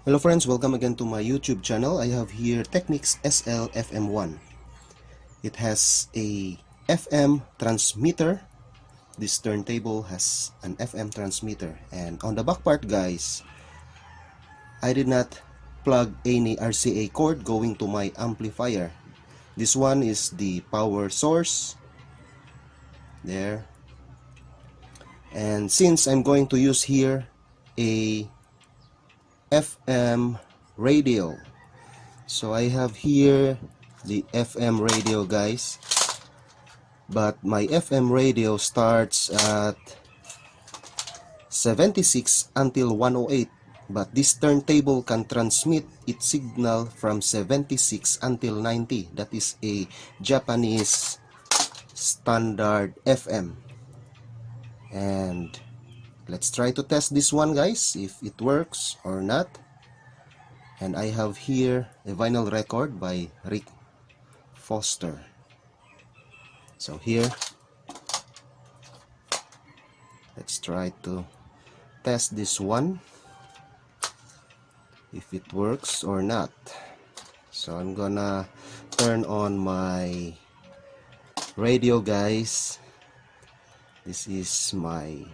Hello friends, welcome again to my YouTube channel. I have here Technics SL-FM1. It has a FM transmitter. This turntable has an FM transmitter, and on the back part guys, I did not plug any RCA cord going to my amplifier. This one is the power source there, and since I'm going to use here a FM radio, so I have here the FM radio guys, but my FM radio starts at 76 until 108, but this turntable can transmit its signal from 76 until 90. That is a Japanese standard FM. And let's try to test this one guys, if it works or not. And I have here a vinyl record by Rick Foster. So here, let's try to test this one, if it works or not. So I'm gonna turn on my radio guys. This is my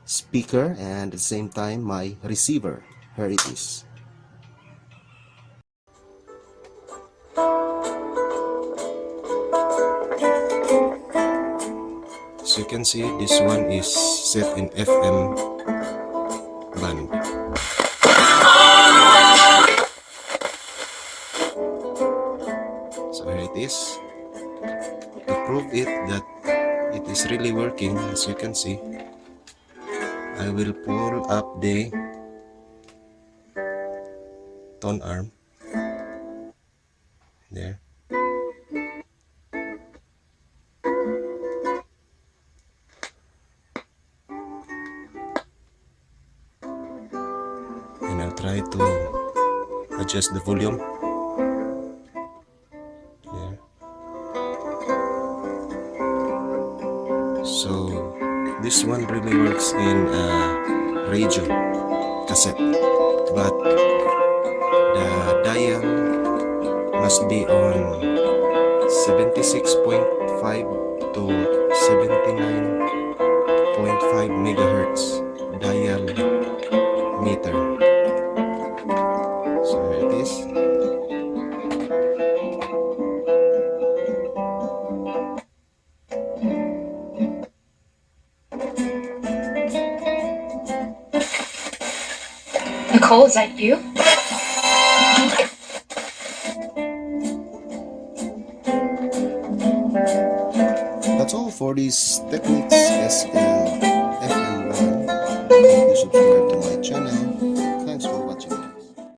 speaker and at the same time my receiver. Here it is. So you can see this one is set in FM band. So here it is. To prove it that it is really working, as you can see, I will pull up the tone arm there. And I'll try to adjust the volume there. So this one really works in radio cassette, but the dial must be on 76.5 to 79.5 megahertz dial meter. So here it is. Nicole, is that you? That's all for this Technics SL